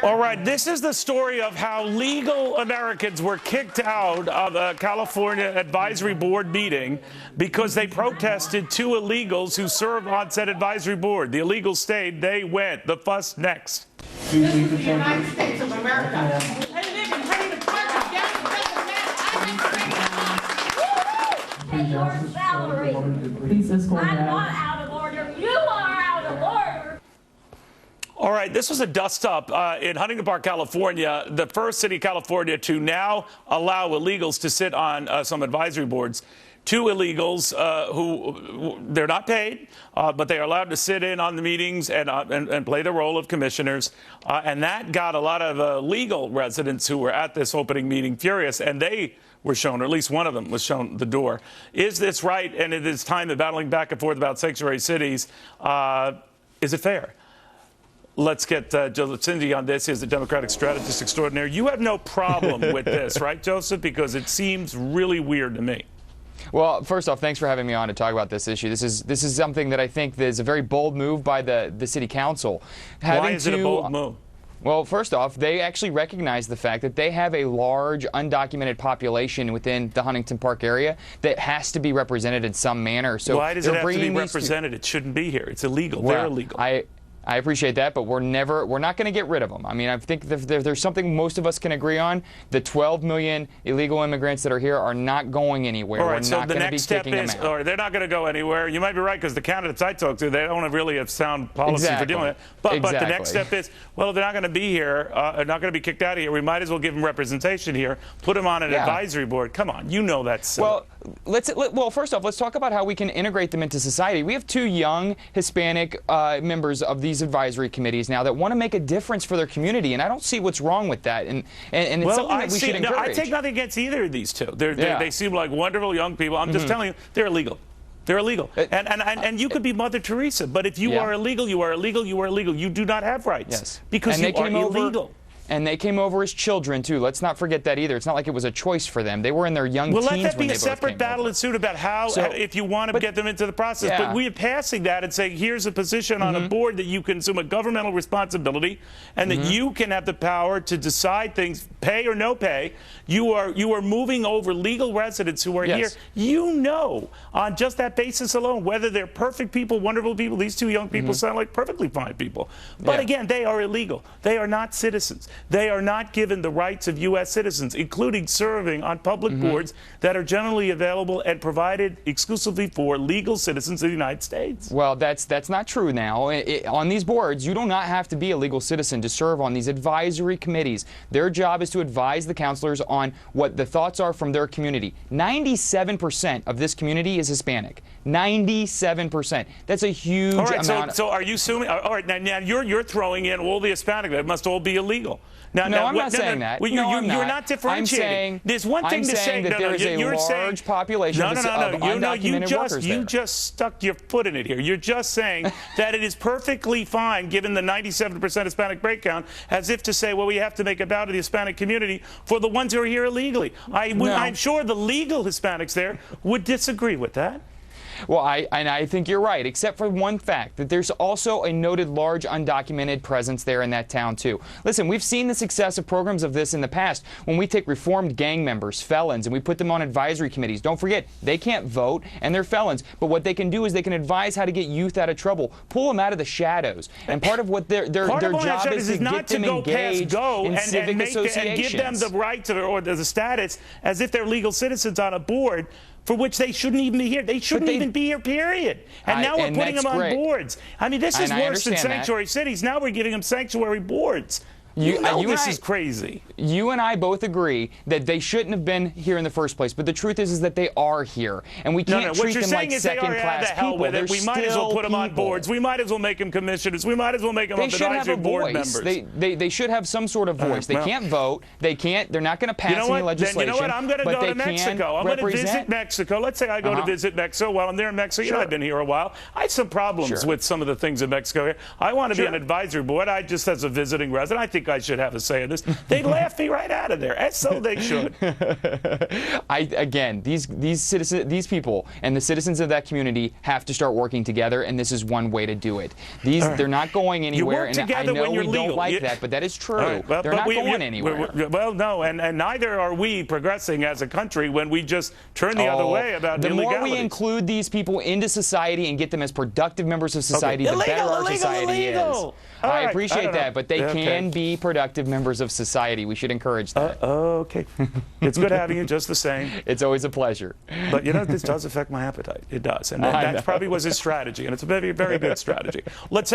All right, this is the story of how legal Americans were kicked out of a California advisory board meeting because they protested two illegals who served on said advisory board. The illegals stayed, they went. The fuss next. This is the United States of America. And they can pay the price down Pay your salary. I'm not out of order. You are out of order. All right, this was a dust-up in Huntington Park, California, the first city in California to now allow illegals to sit on some advisory boards. Two illegals who they're not paid, but they are allowed to sit in on the meetings and play the role of commissioners. And that got a lot of legal residents who were at this opening meeting furious, and they were shown, or at least one of them was shown the door. Is this right? And it is time of battling back and forth about sanctuary cities. Is it fair? Let's get Joseph Cindy on this. He's the Democratic strategist extraordinaire. You have no problem with this, right, Joseph? Because it seems really weird to me. Well, first off, thanks for having me on to talk about this issue. This is something that I think is a very bold move by the city council. Why is it a bold move? Well, first off, they actually recognize the fact that they have a large undocumented population within the Huntington Park area that has to be represented in some manner. So why does it have to be represented? It shouldn't be here. It's illegal. Well, they're illegal. I appreciate that, but we're not going to get rid of them. I mean, I think there's something most of us can agree on. The 12 million illegal immigrants that are here are not going anywhere. All right, we're not going to be kicking them out. Or they're not going to go anywhere. You might be right, because the candidates I talked to, they don't really have sound policy for dealing with it. But the next step is, well, they're not going to be here. They're not going to be kicked out of here. We might as well give them representation here. Put them on an advisory board. Come on, you know that's silly. Well, first off, let's talk about how we can integrate them into society. We have two young Hispanic members of these advisory committees now that want to make a difference for their community, and I don't see what's wrong with that. And it's something that we should encourage. I take nothing against either of these two. They seem like wonderful young people. I'm just telling you, they're illegal. They're illegal. And you could be Mother Teresa, but if you are illegal, you are illegal, you are illegal. You do not have rights because you are illegal. And they came over as children, too. Let's not forget that either. It's not like it was a choice for them. They were in their young teens when they both came over. Well, let that be a separate battle ensued about how, if you want to get them into the process. But we're passing that and saying, here's a position on a board that you can assume a governmental responsibility and that you can have the power to decide things, pay or no pay. You are moving over legal residents who are here. You know, on just that basis alone, whether they're perfect people, wonderful people, these two young people sound like perfectly fine people. But again, they are illegal. They are not citizens. They are not given the rights of U.S. citizens, including serving on public boards that are generally available and provided exclusively for legal citizens of the United States. Well, that's not true now. On these boards, you do not have to be a legal citizen to serve on these advisory committees. Their job is to advise the counselors on what the thoughts are from their community. 97% of this community is Hispanic. 97%. That's a huge amount. So are you assuming? All right, now you're throwing in all the Hispanic. That must all be illegal. No, I'm not saying that. Well, you're not differentiating. There's one thing to say. That there is a large population of undocumented workers there. You just stuck your foot in it here. You're just saying that it is perfectly fine, given the 97% Hispanic breakdown, as if to say, well, we have to make a bow to the Hispanic community for the ones who are here illegally. I'm sure the legal Hispanics there would disagree with that. Well, I think you're right, except for one fact, that there's also a noted large undocumented presence there in that town, too. Listen, we've seen the success of programs of this in the past when we take reformed gang members, felons, and we put them on advisory committees. Don't forget, they can't vote, and they're felons. But what they can do is they can advise how to get youth out of trouble, pull them out of the shadows. And part of what their job is to get them engaged in civic associations. And give them the rights or the status as if they're legal citizens on a board for which they shouldn't even be here. They shouldn't even be here, period. And now we're putting them on boards. I mean, this is worse than sanctuary cities. Now we're giving them sanctuary boards. This is crazy. You and I both agree that they shouldn't have been here in the first place, but the truth is that they are here, and we can't treat them like second-class people. We might as well put them on boards. We might as well make them commissioners. We might as well make them advisory board members. They should have some sort of voice. They can't vote. They're not going to pass any legislation. You know what? I'm going to go to Mexico. I'm going to visit Mexico. Let's say I go to visit Mexico. While I'm there in Mexico, you know, I've been here a while. I had some problems with some of the things in Mexico here. I want to be on an advisory board. I just as a visiting resident, I think I should have a say in this. They'd laugh me right out of there, and so they should. Again, these people and the citizens of that community have to start working together, and this is one way to do it. They're not going anywhere, and I know we don't like that, but that is true. Right, well, they're not going anywhere. Well, no, and neither are we progressing as a country when we just turn the other way about the illegality. more we include these people into society and get them as productive members of society, the better our society is. I appreciate that, but they can be productive members of society. We should encourage that. Okay. It's good having you just the same. It's always a pleasure. But, you know, this does affect my appetite. It does. And that probably was his strategy, and it's a very, very good strategy. Let's